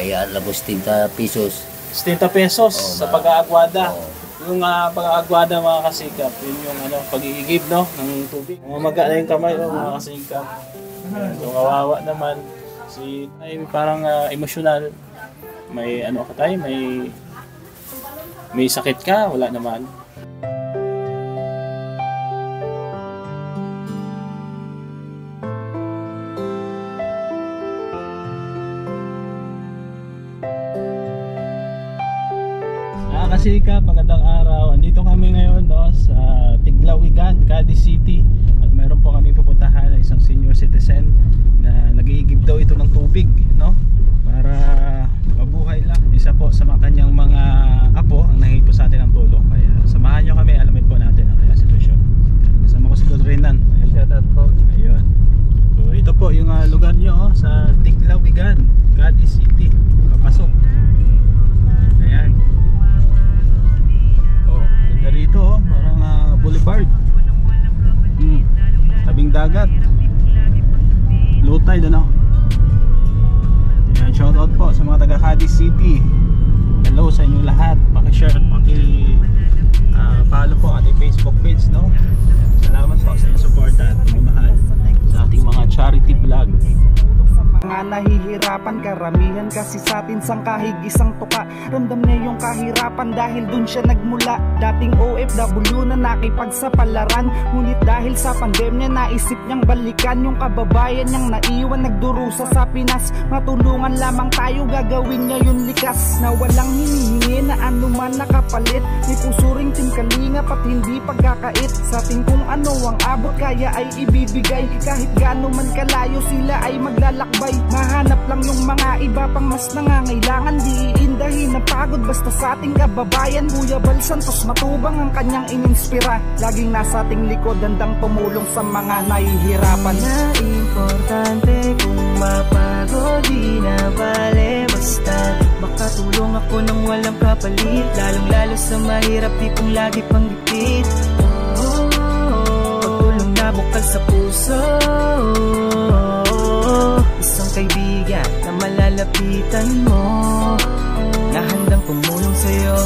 may labos 30 pesos. 70 pesos sa pag-aagwada. Yung pag-aagwada mga kasikap, yun yung pag-iigib ng tubig. Mamaga na yung kamay mga kasikap. So kawawa naman. Ay parang emosyonal. May ka tayo, may sakit ka, wala naman. Kasikap, magandang araw. Andito kami ngayon sa Tiglawigan, Cadiz City. At mayroon po kami pupuntahan na isang senior citizen na nag-iigib daw ito ng tubig, no? Para mabuhay lang. Isa po sa kanyang mga apo ang nahingi po sa atin ng tulong. Kaya samahan nyo kami, alamin po natin ang kanyang sitwasyon. Kasama ko si Godrinan. Shoutout po. Ayun. So ito po yung lugar nyo sa Tiglawigan, Cadiz City. Papasok. Ayan. Dito parang boulevard. Tabing dagat. Low tide Yan, shout out po sa mga taga Cadiz City. Hello sa inyo lahat. Paki-share at paki-follow po ating Facebook page, no? Salamat po sa inyong support at pagmamahal sa ating mga charity vlog. Mga nahihirapan, karamihan kasi sa atin sang kahig isang tuka. Ramdam niya yung kahirapan dahil dun siya nagmula. Dating OFW na nakipagsapalaran, ngunit dahil sa pandemya naisip niyang balikan yung kababayan niyang naiwan nagdurusa sa Pinas. Matulungan lamang tayo, gagawin niya yun likas. Na walang hinihingi na anuman nakapalit. May pusuring timkalingap at hindi pagkakait. Sa atin kung ano ang abot kaya ay ibibigay. Kahit gaano man kalayo sila ay maglalakbay. Mahanap lang yung mga iba pang mas nangangailangan. Di iindahin na pagod basta sa ating kababayan. Kuya Bal Santos Matubang ang kanyang ininspira. Laging nasa ating likod, handang tumulong sa mga nahihirapan. Na importante kung mapagod, di na bale basta makatulong ako nang walang kapalit. Lalong lalo sa mahirap, di kong lagi pang gipit. Pagtulong na bukal sa puso, isang kaibigan na malalapitan mo, na handang tumulong sa'yo.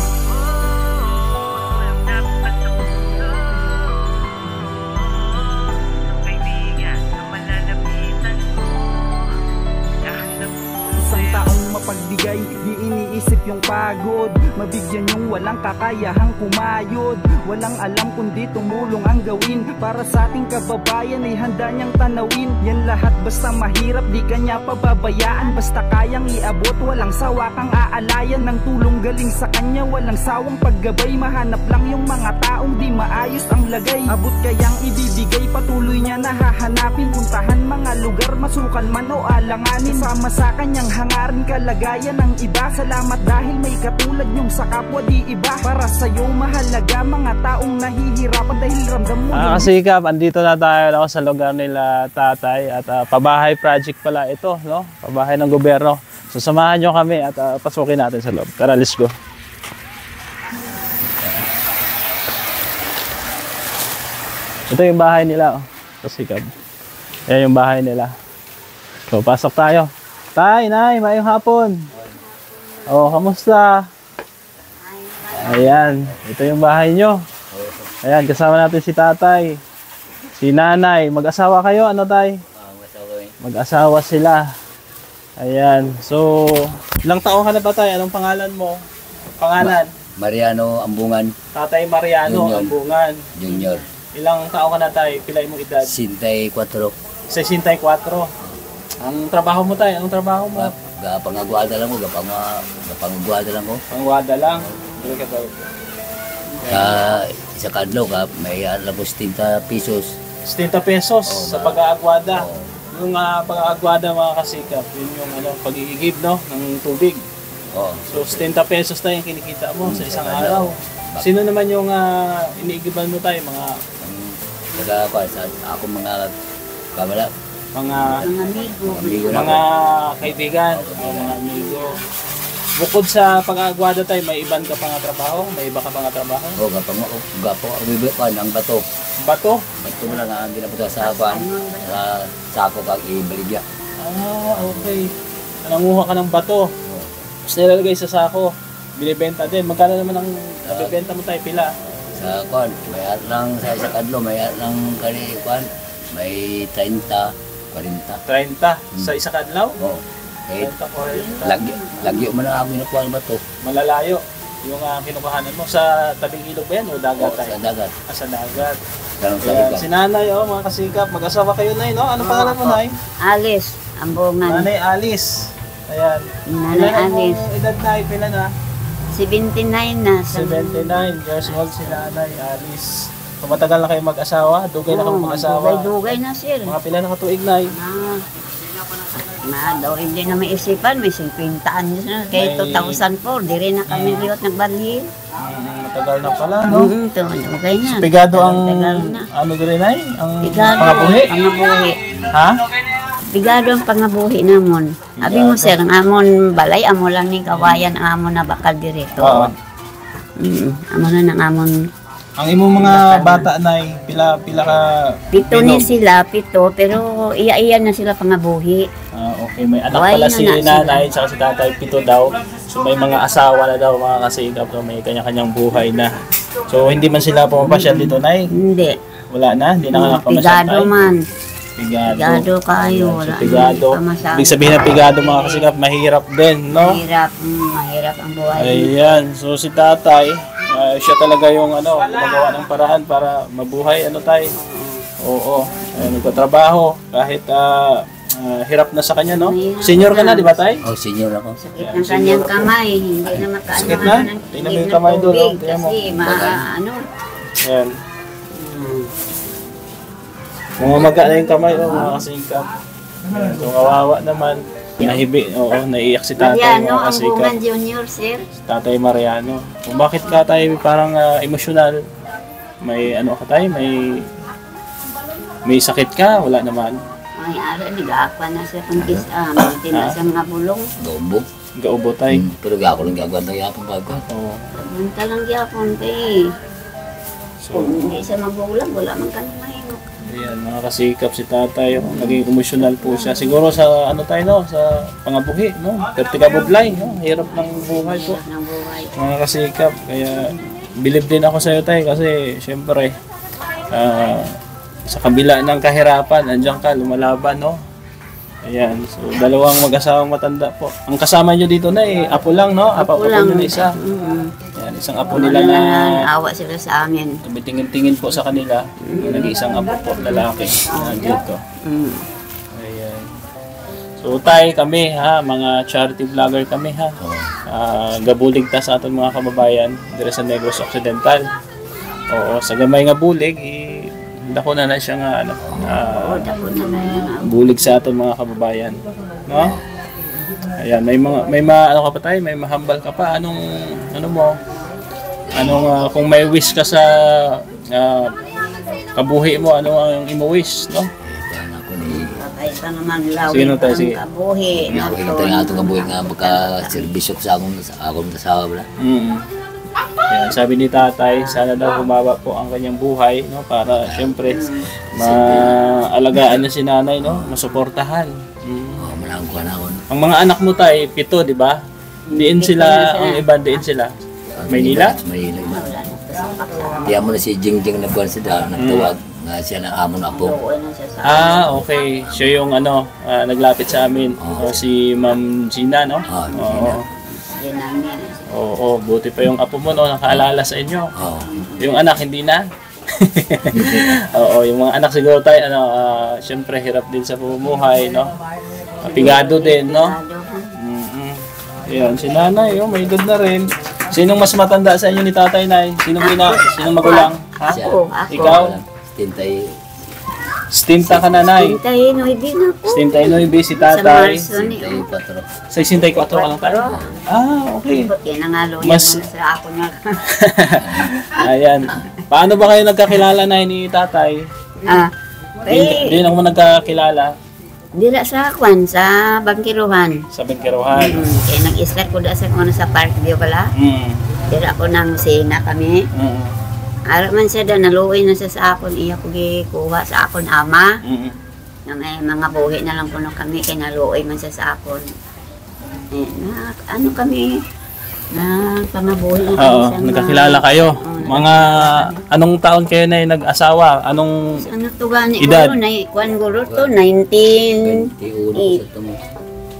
Pagbigay, di iniisip yung pagod. Mabigyan yung walang kakayahang kumayod. Walang alam kundi tumulong ang gawin. Para sa ating kababayan ay handa niyang tanawin. Yan lahat basta mahirap, di kanya pababayaan. Basta kayang iabot, walang sawa kang aalayan. Ng tulong galing sa kanya, walang sawang paggabay. Mahanap lang yung mga taong di maayos ang lagay. Abot kayang ibibigay, patuloy niya nahahanapin. Puntahan mga lugar, masukal man o alanganin. Sama sa kanyang hangarin kalagayan ng iba. Salamat dahil may katulad nyong sa kapwa, di iba. Para sa'yo mahalaga mga taong nahihirapan dahil ramdam mo. Kasikap, andito na tayo sa lugar nila tatay. At pabahay project pala ito, no? Pabahay ng gobyerno. So samahan nyo kami at pasukin natin sa loob. Tara, let's go. Ito yung bahay nila, Kasikap. Yan yung bahay nila. So pasok tayo. Tay, Nay, maayong hapon. Oh, kamusta? Ayan, ito yung bahay nyo. Ayan, kasama natin si tatay, si nanay. Mag-asawa kayo, ano tay? Mag-asawa sila. Ayan, so, ilang taon ka na ba tay? Anong pangalan mo? Pangalan? Mariano Ambungan. Tatay Mariano Junior. Ambungan. Junior. Ilang taon ka na tay? Pilay mong edad? 64. 64. Ang trabaho mo tayo? Anong trabaho mo? Gapangagwada lang ko, gapangagwada lang ko. Pangwada lang? Isa kadlaw ka, may labos 30 pesos. 70 pesos sa pag-aagwada. Yung pag-aagwada mga kasikap, yun yung pag-iigib ng tubig. So 70 pesos tayo yung kinikita mo sa isang araw. Sino naman yung iniigiban mo tayo? Ako mga kamala. Mga kaibigan, mga amigo. Bukod sa pag-aagwada tayo, may ibang ka pang trabaho? May iba ka pang trabaho? Oo, gapo. Ang bibipan, ang bato. Bato? Bato mo lang ang ginapunta sa hapan, sa sako kang ibaligya. Okay. Nanguha ka ng bato. Tapos nilalagay sa sako. Binibenta din. Magkano naman ang nabibenta mo tayo pila? Sa kwan, may at lang sa isa kadlo, may at lang kani kwan, may 30, 40. 30 sa isa kadlaw? Oo. Eh, 30, 40. lagyo man ang ako nakuha ba to? Malalayo. Yung kinukuhanan mo sa tabing ilog ba yan o dagat Oo, tayo? sa dagat. Sa dagat. Ganun sa Ayan, iba. si Nanay, mga kasikap. Mag-asawa kayo, Nay, no? Ano pangalan mo, Nay? Alice, ambungan. Nanay Alice. Ayan. Nanay Ilan ang Alice. edad, Nay? Pila na? 79 na. 79 years old si Nanay Alice. So, matagal na kayo mag-asawa? Dugay na kayo mag-asawa? Dugay na, sir. Mga pila na katuig, Nay? Daw hindi na may isipan, may 50 anos na. Kaya 2004, di rin na kami liwat nagbalhin. Matagal na pala, no? Dugay na. Pigado ang, Tagal na. ano rin, Nay? Ang Pigado, pangabuhi? pangabuhi. Ha? Pigado ang pangabuhi namon. Abi mo, sir, ang amon balay, amo lang ni kawayan, ang amon na bakal dirito. Oo. Amo na ng amon. Ang imong mga bata, Nay, pila ka... Pito ni binog? sila, pito, pero iya-iya na sila pangabuhi. Okay, may anak Buhay pala na si na Nanay, tsaka si Tatay, 7 daw. So may mga asawa na daw, mga kasigap, so may kanya-kanyang buhay na. So hindi man sila pumapasyal dito, Nay? Hindi. Wala na? Hindi na nakapamasyal, Pigado Tay? man. Pigado. Pigado kayo, So, wala pigado. na pamasahe. Ibig sabihin na pigado, mga kasigap, mahirap din, no? Mahirap ang buhay. Ayan, so si Tatay, siya talaga yung magawa ng paraan para mabuhay, Tay? Oo, nagtatrabaho kahit hirap na sa kanya, no? Senior ka na, di ba, Tay? Oh, senior ako. Sakit ng kanyang kamay, hindi na makaano. Sakit na? Tingnan mo yung kamay doon, no? Tingnan mo. Kasi ano. Ayan. Mamaga na yung kamay, mga kasingkap. So, kawawa naman. Nahibi, naiiyak si Tatay, Mariano, mga ang kasingkap. bungan junior, sir. Tatay Mariano. Kung bakit ka tayo parang emosyonal? May ka tayo? May sakit ka? Wala naman. May ara, nag-aakwa na siya kung may tinas sa mga bulong. Gaubo. Gaubo tayo. Pero ako lang gagawin ng yapang gagawin. Oo. Punta lang gyapon kay. So, Kung hindi siya magulang, wala man kami mahimok. ayan, mga kasikap si Tatay. Naging emosyonal po siya. Siguro sa tayo, no? Sa pangabuhi, no? Pertiga bublay, no? Hirap ng buhay po. Hirap ng buhay. Mga kasikap. Kaya, believe din ako sa'yo, Tay. Kasi, syempre, sa kabila ng kahirapan, andiyan ka, lumalaban, no? Ayan, so dalawang mag-asawang matanda po. Ang kasama nyo dito na apo lang, no? Apo lang. nyo na isa. Ayan, isang apo nila na Awa sila sa amin. tumitingin-tingin po sa kanila. Nag-iisang apo po, lalaki, dito. Ayan. So Tay, kami ha, mga charity vlogger kami ha. Gabulig ta sa ating mga kababayan dito sa Negros Occidental. Oo, sa gamay nga bulig, dako na siya nga bulig sa ating mga kababayan, no? Ayan, may ano ka pa tayo, may mahambal ka pa, anong kung may wish ka sa kabuhi mo, ano ang imo-wish, no? Patay pa naman lawin Sige, no, Tay, sige. ang kabuhi. Nakikita nga ito kabuhay nga magka-servisyo sa akong asawa wala. Ayan, sabi ni Tatay, sana daw humaba po ang kanyang buhay, no, para syempre maalagaan niya si Nanay, no, masuportahan. Malangko na ako. Ang mga anak mo, Tay, 7, di ba? Diin sila, ang iba diin sila. Maynila? Maynila. Kaya mo na si Jingjing na buwan sila, nagtawag nga siya ng amon apo. Okay. Siya yung naglapit sa amin. O, si Ma'am Gina, no? Oo. Oo, buti pa yung apo mo, no, nakaalala sa inyo. Yung anak, hindi na? Oo, yung mga anak siguro tayo, syempre hirap din sa pamumuhay, no? Pigado din, no? Ayan, si Nanay, may edad na rin. Sinong mas matanda sa inyo ni Tatay, Nay? Sinong magulang? Ha? Ako. Ikaw? Stinta ka na, Nay. Tintayin, no, hindi na po. Stinta Inoybe, si Sa Tatay. Marso ni. Sa 64 ka lang tayo? Okay. Kaya nangalo niya Mas- muna sa ako na. Ayan. Paano ba kayo nagkakilala, Nay, ni Tatay? Hindi na mo nagkakilala Dila sa kwan, sa bangkiruhan. sa Bengkerohan. Kaya nag-start ko da sa kwan sa Parkview pala. Dila ko nang sina kami. Ara man siya da, naluoy na siya sa akon. Iya ko gikuha sa akon ama. Na may mga buhi na lang kuno kami, kaya naluoy man siya sa akon. Ano kami, na pamabuhay na Oo, sa nagkakilala kayo. Mga anong taon kayo na nag-asawa? Anong Ano to gani? Edad? Guro, kwan guro to, 19... 21 sa tumo.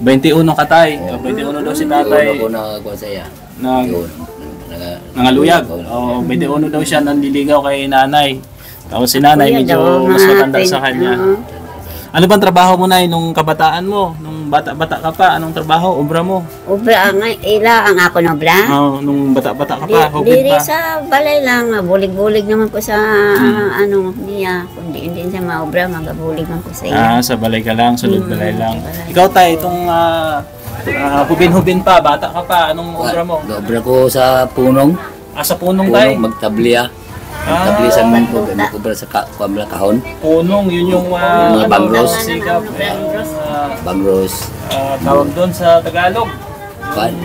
21 katay? 21 daw si tatay. Ako na kuha saya. Nag, 21. nangaluyag. Oo, 21 daw siya nandiligaw kay nanay. Tapos si nanay Kuya medyo daw, mas mga matanda sa kanya. oo. Ano bang trabaho mo na nung kabataan mo? Nung bata-bata ka pa, anong trabaho? Obra mo? Obra, ila ang ako na obra. Oo, nung bata-bata ka pa, hubid Diri pa. sa balay lang, bulig-bulig naman ko sa ano niya. Kundi hindi sa mga obra, magabulig man ko sa iya. Sa balay ka lang, sulod balay lang. balay. Ikaw tayo, itong hubin-hubin pa, bata ka pa, anong obra mo? Obra ko sa punong. Sa punong tayo? Punong magtabliya. Magtabli sa mundo. Magkubra sa pamla kahon. Punong, yun yung Mga bangros. sikap. Bangros. Tawag doon sa Tagalog. Pan.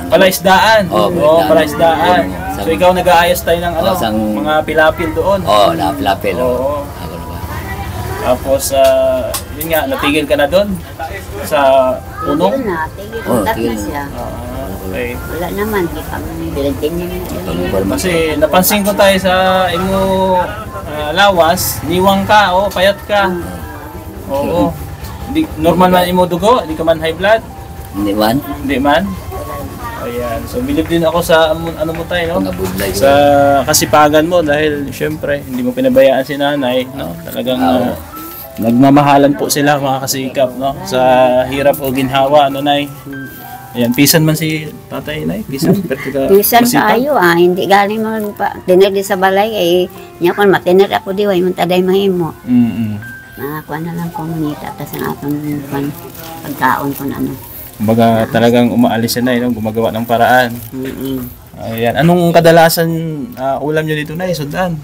Palaisdaan. Oo, palaisdaan. palaisdaan. So ikaw nag-aayos tayo ng ano, sang- mga pilapil doon. Oo, lapel. Oo. Ako na ba? Tapos, yun nga, natigil ka na doon sa punong. Tigil na, tigil. Oo, Utak na tigil. siya. Okay. Wala naman, di kami bilantin niya. Kasi napansin ko tayo sa imo lawas, niwang ka, payat ka. Oo. Di, normal man imo dugo, di ka man high blood. Hindi man. Hindi man. Ayan. So bilib din ako sa ano mo tayo, no? Mga budlay. Sa kasipagan mo dahil syempre hindi mo pinabayaan si nanay, no? Talagang nagmamahalan po sila mga kasikap, no? Sa hirap o ginhawa, ano nay. Ayan, pisan man si tatay nay, pisan. Pisan kayo hindi galing mo pa. Dinner di sa balay, niya kon matiner ako di, way mong taday mahimo. Nakakuha na lang komunita, tas ang atong pagkaon ko na ano. Kumbaga talagang umaalis na no? Gumagawa ng paraan. Ayan. Anong kadalasan ulam nyo dito na sundan?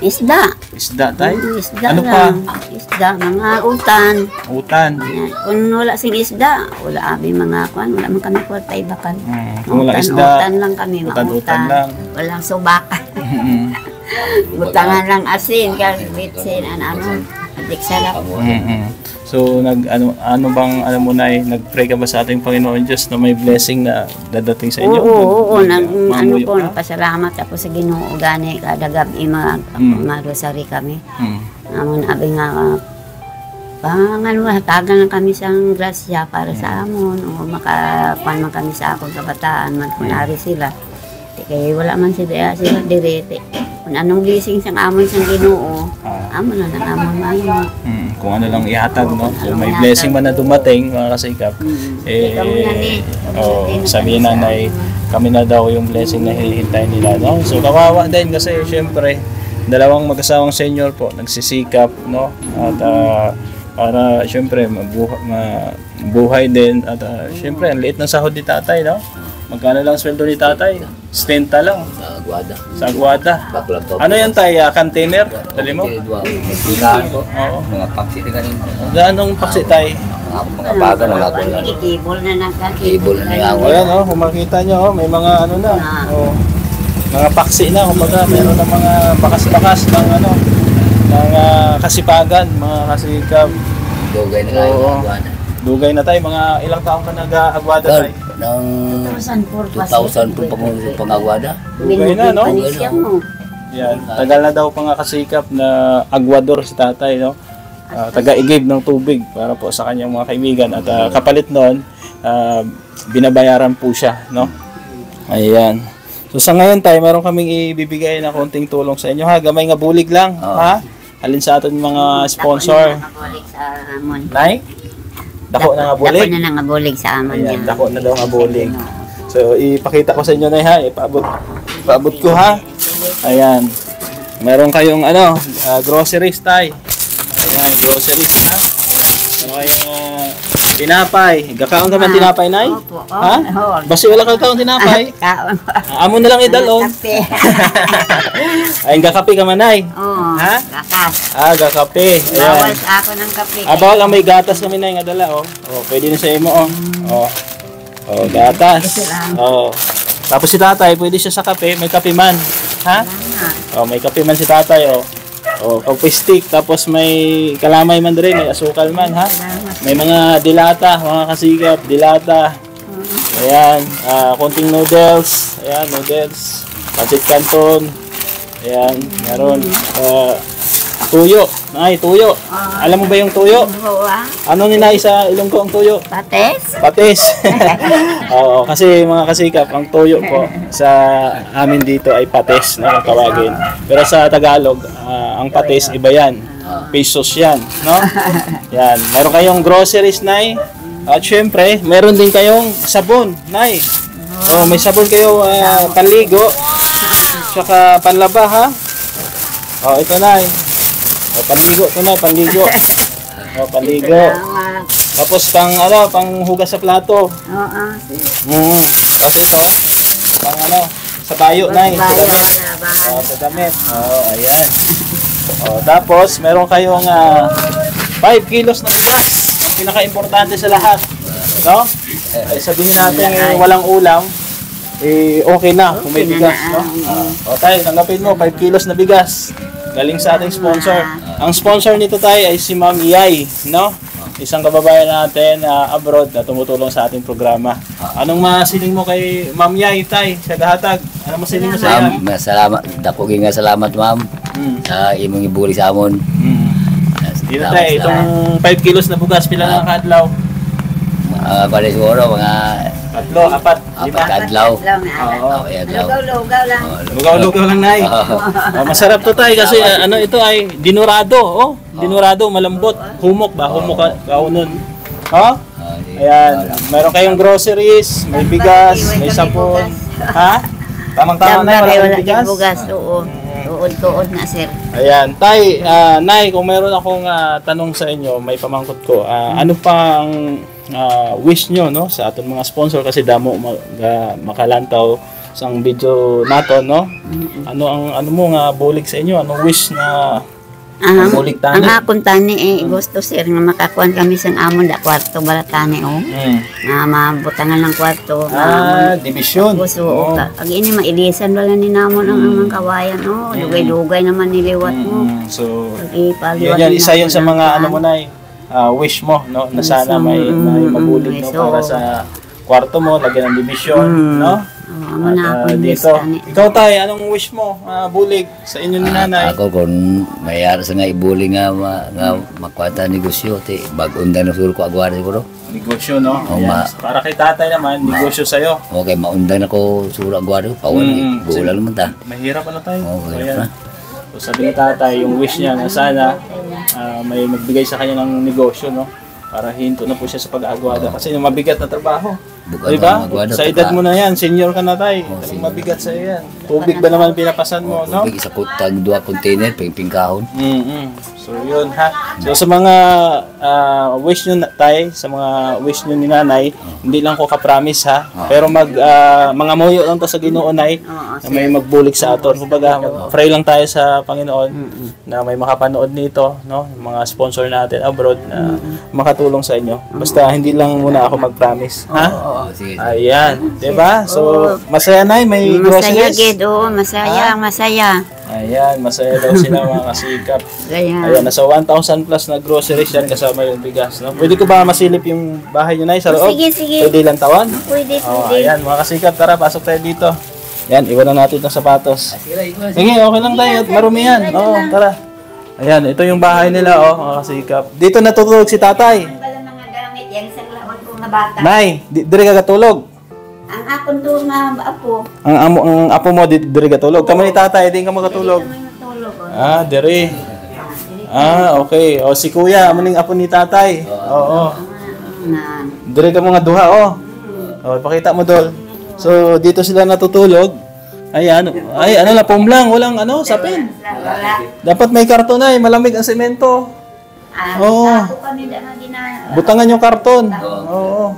Isda. Isda tayo? Isda Ano lang. Isda, mga utan. Utan. Yan. Kung wala sing isda, wala abi mga kwan, wala man kami kwarta ibakan. Kung wala isda, utan lang kami, mga utan lang. Walang subakan. Butangan lang asin, bitsin, ano, adik sarap. So ano bang alam mo na nag-pray ka ba sa ating Panginoon Diyos na may blessing na dadating sa inyo? Oo, ano po, pasalamat ako sa Ginoo gani kada gabi mga rosary kami. Amon abi nga hatagan lang kami sa grasya para sa amon o makakuan man kami sa akong kabataan man kunari sila. Kaya wala man sila direte. Kung anong blessing sang amon sang Ginoo, amon na lang amon man. Kung ano lang ihatag, no? So may blessing man na dumating, mga kasikap. Sabihin nanay, kami na daw yung blessing na hinihintay nila, no? So kawawa din kasi syempre dalawang mag-asawang senior po nagsisikap, no? At para syempre mabuhay din at syempre ang liit ng sahod ni tatay, no? Magkano lang sweldo ni tatay? 70 lang. Sa Aguada. Sa Aguada. Baklang to. Ano yan tayo? Container? Dali mo? Magpilahan ko. Oo. Mga paksi din ganin. Anong paksi tayo? Mga baga na ako lang. Ikibol na Ibol na niya ako. Ayan kung makita nyo, may mga ano na. Mga paksi na, kumbaga meron na mga bakas-bakas ng kasipagan, mga kasikap. Dugay na kayo ng Aguada. Dugay na tayo, mga ilang taong ka nag-Aguada tayo? Ng 2000 po pang-Aguada. Dugay na, no? Mo. Yan, tagal na daw pa nga kasikap na Aguador si tatay, no? Taga-igib ng tubig para po sa kanyang mga kaibigan at kapalit noon, binabayaran po siya, no? Ayan. So sa ngayon tayo, meron kaming ibibigay na konting tulong sa inyo, ha? Gamay nga bulig lang, ha? Halin sa atin mga sponsor. Nay? Dako na nga bulig. Dako na nga bulig sa amon niya. Ayan, dako na daw nga bulig. So ipakita ko sa inyo na ha, ipaabot ko ha. Ayan. Meron kayong groceries tayo. Ayan, groceries ha. Meron kayong tinapay. Gakaon ka man tinapay, Nay? Opo. Ha? Basta wala kang tinapay. Kaon. Amo na lang idalon. Kape. Ay, gakape ka man, Nay. Oo. Ha? Gakas. Gakape. Bawal Ayan. sa ako ng kape. Bawal ang may gatas kami na yung adala, pwede na sa imo, gatas. Tapos si tatay, pwede siya sa kape, may kape man. Ha? May kape man si tatay, kape stick, tapos may kalamay man rin, may asukal man, ha? May mga dilata, mga kasigap, dilata. Ayan, konting noodles. Ayan, noodles. Pancit canton. Ayan, meron. Tuyo. Nay, tuyo. Alam mo ba yung tuyo? Oo, Ano ni Nay sa Ilonggo ang tuyo? pates. Patis. Oo, kasi mga kasikap, ang tuyo po sa amin dito ay patis na tawagin. Pero sa Tagalog, ang patis iba yan. Pesos yan, no? Yan, meron kayong groceries, Nay. At syempre, meron din kayong sabon, Nay. Oh, may sabon kayo panligo. Tsaka panlaba, ha? Oh, ito, Nay. Oh, panligo, ito na, panligo. Oh, panligo. Salamat. Tapos pang hugas sa plato. Oo, Tapos ito, pang sa bayo, Nay, sa bayo, damit. labahan. Oh, sa damit. Oh, ayan. Oh, tapos meron kayong 5 kilos na bigas. Ang pinaka-importante sa lahat, no? Sabihin natin walang ulam, okay na kung may bigas, no? O tayo, tanggapin mo 5 kilos na bigas. Galing sa ating sponsor. Ang sponsor nito tayo ay si Ma'am Yay, no? Isang kababayan natin abroad na tumutulong sa ating programa. Anong masiling mo kay Ma'am Yay, tay, sa dahatag? Anong masiling mo sa iya? Ma'am, salamat. Dako nga salamat, ma'am. Sa imong ibuli sa amon. Dito tayo, itong 5 kilos na bugas, pila na kadlaw? Bali siguro, mga 3, 4, 5. kadlaw. Oo. Lugaw-lugaw lang. Lugaw-lugaw lang, Nay. Masarap to tayo kasi ito ay dinurado, oh. Dinurado, malambot. Humok ba? Humok kaunon. Oh? Ayan, meron kayong groceries, may bigas, may sabon. Ha? Tamang-tama na, wala kayong bigas. Bugas, oo. Tuod-tuod na, sir. Ayan, tay, Nay, kung meron akong tanong sa inyo, may pamangkot ko. Ano pa ang wish nyo, no, sa ating mga sponsor kasi damo makalantaw sa video nato, no? Ano mo nga bulig sa inyo? Anong wish na bulig tani? Ang akong tani gusto, sir, nga makakuan kami sa amon da kwarto bala tani, nga mabutangan ng kwarto. Division. Gusto, ag ini mailisan bala ni namon ang amang kawayan, dugay-dugay naman niliwat mo. So, Ipaliwat yan, na isa yun ako sa ng mga kuwan. wish mo, no, na sana may mabulig, no, para sa kwarto mo, lagyan ng division, no? Amo na akong dito. tani. Ikaw, tay, anong wish mo? Bulig sa inyo ni nanay? Ako kung mayara sa nga ibuli nga makwata negosyo, bag-unda na siguro ko agwari siguro. Negosyo, no? Oo, Ayan. Para kay tatay naman, negosyo sa'yo. Okay, maundan ako siguro agwari, pawan, buulan naman ta. Mahirap tayo. Okay, Ayan. So, sabi ni tatay, yung wish niya na sana may magbigay sa kanya ng negosyo, no? Para hinto na po siya sa pag-aagwada. Kasi yung mabigat na trabaho. Diba? Sa edad mo na yan, senior ka na tayo. Mabigat sa yan. Tubig ba naman pinapasan mo, no? Tubig, isa tag 2 container, pingpingkahon. So yun, ha. So sa mga wish nyo tayo, sa mga wish nyo ni nanay, hindi lang ko ka-promise, ha. Pero mga muyo lang to sa Ginoo, Nay, na may magbulig sa aton. Kumbaga, pray lang tayo sa Panginoon na may makapanood nito, no? Mga sponsor natin abroad na makatulong sa inyo. Basta hindi lang muna ako mag-promise, ha. Sige. Ayan, 'di ba? So masaya, Nay, may Masaya, groceries. Gid, masaya. Ayan, masaya daw sila mga kasikap. Ganyan. Ayan, nasa 1,000 plus na groceries yan kasama yung bigas, no? Pwede ko ba masilip yung bahay nyo, Nay, sa loob? Sige. Pwede lang tawan? Pwede. Ayan, mga kasikap, tara, pasok tayo dito. Yan, iwan na natin itong sapatos. Sige, okay lang tayo, marumi yan. Oo, tara. Ayan, ito yung bahay nila, mga kasikap. Dito natutulog si tatay. Wala mga gamit yan sa lawan ko na bata. Nay, dire ka katulog. Ang akong to nga apo. Ang apo mo, dire ka tulog. Kamo ni tatay, di ka makatulog. Dire. Okay. O, si kuya, amaning apo ni tatay. Oo. Dire ka mga duha, O, pakita mo, Dol. So, dito sila natutulog. Ayan. Ay, lang, foam lang. Walang, sapin. Dapat may karton na, malamig ang semento. Ako kami na ginagawa. Butangan yung karton. Oo.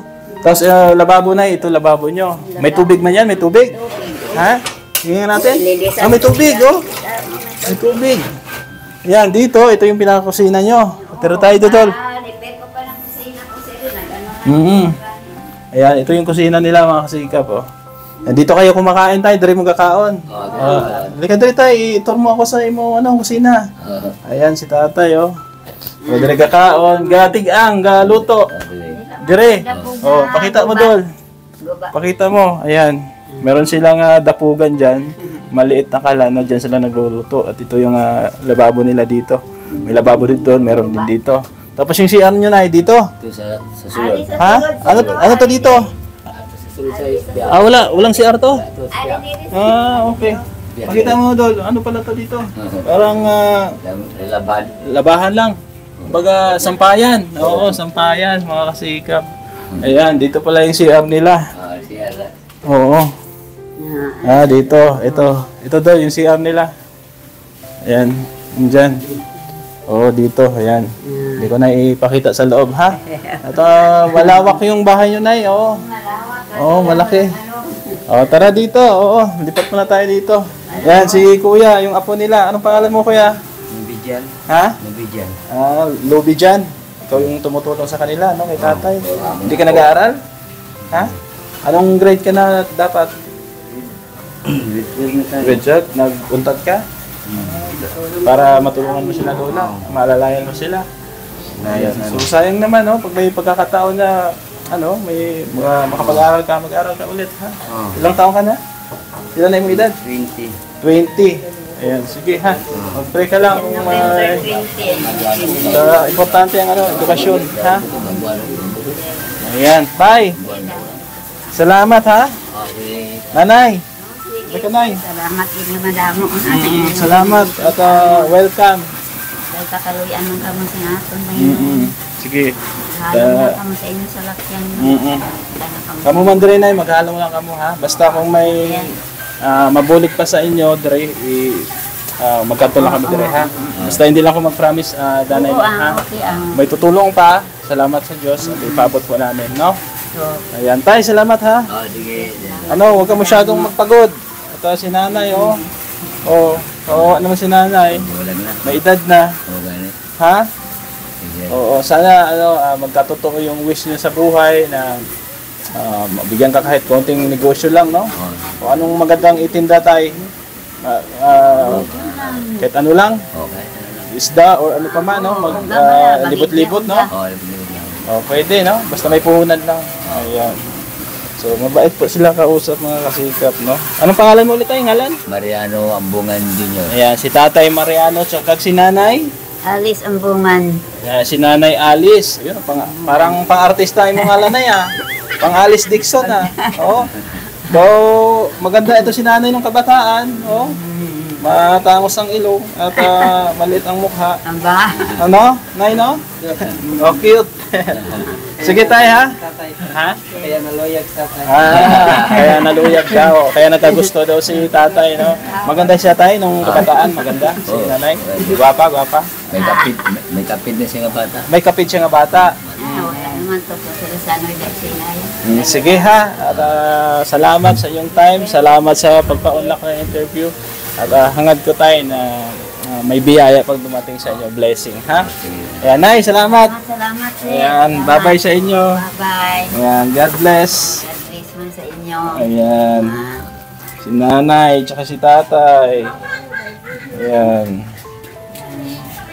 Tapos, lababo na, ito lababo nyo. May tubig man yan, may tubig. Ha? Tingnan natin. May tubig, May tubig. Yan, dito, ito yung pinakakusina nyo. Pero tayo, Dol. Repair ko pa lang kusina ko sila. Ayan, ito yung kusina nila, mga kasikap, Dito kayo kumakain tayo, dari mo kakaon. Halika dali tayo, i-tour mo ako sa imo, kusina. Ayan, si tatay, Dari kakaon, gatig ang, galuto. Dire. Pakita mo, Dol. Pakita mo. Ayan. Meron silang dapugan dyan. Maliit na kalan. No? Dyan sila nagluluto. At ito yung lababo nila dito. May lababo dito. Meron din dito. Tapos yung CR nyo na dito. Ito sa sulod. Ha? Ano to dito? Sa sulod sa isbiya. Walang CR to? Ito isbiya. Okay. Pakita mo, Dol. Ano pala to dito? Parang Laban. labahan lang. Kumbaga, sampayan. Oo, sampayan, mga kasikap. Ayan, dito pala yung CR nila. Siya lang. Oo. Dito. Ito daw yung CR nila. Ayan, dyan. Oo, dito. Ayan. Hindi ko na ipakita sa loob, ha? At malawak yung bahay nyo, Nay. Oo. Oo, malaki. Tara dito. Oo, lipat muna tayo dito. Ayan, si Kuya, yung apo nila. Anong pangalan mo, Kuya? Nabidyan. Ha? Nabidyan. Lobby dyan. Ikaw yung tumutulong sa kanila, no? Kay tatay. Hindi ka nag-aaral? Ha? Anong grade ka na dapat? Grade 12? Nag-untad ka? Para matulungan mo sila, Lola. Maalalayan mo sila. Ayan. So, sayang naman, no? Pag may pagkakataon na, may makapag-aaral ka, mag-aaral ka ulit, ha? Ilang taon ka na? Ilan na yung edad? 20. 20. Ayan, sige ha. Mag-pray ka lang kung importante ang edukasyon, ha? Ayan, bye. Salamat ha. Nanay. Teka, Nay. Salamat din madamo. Salamat at welcome. Dahil kakaluyan ng kamo sa aton. Sige. Halong na kamo sa inyo sa lakyan. Kamu man dire, Nay, maghalong lang kamo ha. Basta kung may mabulik pa sa inyo, dire, magkatulong kami dire ha. Basta hindi lang ako mag-promise, Danay, ha. May tutulong pa. Salamat sa Diyos at ipabot po namin, no? Ayan, Tay, salamat ha. Sige. Huwag ka masyadong magpagod. Ito si Nanay, ano naman si Nanay? May edad na. Ha? Sana magkatotoo yung wish niyo sa buhay na mabigyan ka kahit konting negosyo lang, no? O anong magandang itinda tayo? Kahit ano lang? Isda or ano pa man, no? Libot-libot, no? Pwede, no? Basta may puhunan lang. Ayan. So, mabait po sila kausap, mga kasikap, no? Anong pangalan mo ulit tayo, ngalan? Mariano Ambungan Jr. Ayan, si Tatay Mariano, tsaka si Nanay? Alice Ambungan. Si Nanay Alice. Ayun, parang pang-artista yung mga lanay, Pang Alice Dixon, Oo. So, maganda ito si Nanay ng kabataan, matangos ang ilong at maliit ang mukha. Aba. Ano? Nay, no? Cute. Sige tayo, ha? Ha? Kaya naloyag tatay. Kaya naluyag siya. Kaya nagkagusto daw si tatay, no? Maganda siya tayo nung kabataan. Maganda. Si Nanay. Gwapa. May kapit na siya nga bata. May kapit siya nga bata. Wala naman to sila sa ano'y sinay. Sige ha. At salamat sa iyong time. Salamat sa pagpa-unlock na interview. At hangad ko tayo na may biyaya pag dumating sa inyo. Blessing, ha? Ayan, Nay, salamat. Salamat, sir. Ayan, bye-bye sa inyo. Bye-bye. Ayan, God bless. God bless man sa inyo. Ayan. Si Nanay, tsaka si Tatay. Ayan.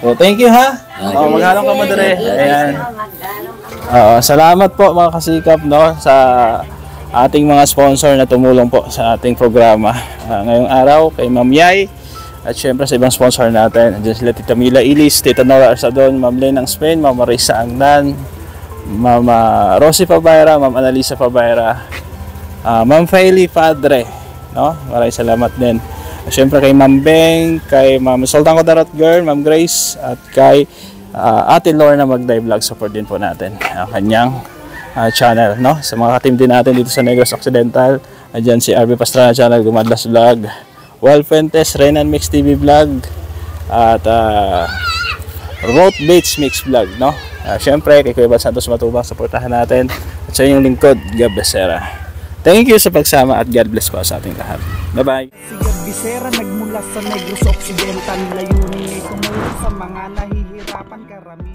So, thank you, ha? Maghalong ka mo dire. Ayan. Salamat po, mga kasikap, no, sa ating mga sponsor na tumulong po sa ating programa ngayong araw, kay Ma'am Yay at syempre sa ibang sponsor natin. Andiyan sila Tita Mila Ilis, Tita Nora Arsadon, Ma'am Len ng Spain, Ma'am Marisa Angnan, Ma'am Rosie Pabayra, Ma'am Analisa Pabayra, Ma'am Faili Padre, no? Maraming salamat din. At syempre kay Ma'am Beng, kay Ma'am Sultan Kodarot Girl, Ma'am Grace at kay Ate Lorna Magday Vlog. Support din po natin ang kanyang channel, no? Sa mga ka-team din natin dito sa Negros Occidental, andyan si RB Pastrana Channel, Gumadlas Vlog, Well Fuentes, Renan Mix TV Vlog, at Road Baits Mix Vlog, no? Syempre kay Kuya Bal Santos Matubang, supportahan natin, at sa inyong lingkod, Gab Becerra. Thank you sa pagsama at God bless po sa ating lahat. Bye-bye. Si Gab Becerra nagmula sa Negros Occidental, layunin ay tumulong sa mga nahihirapan karamihan.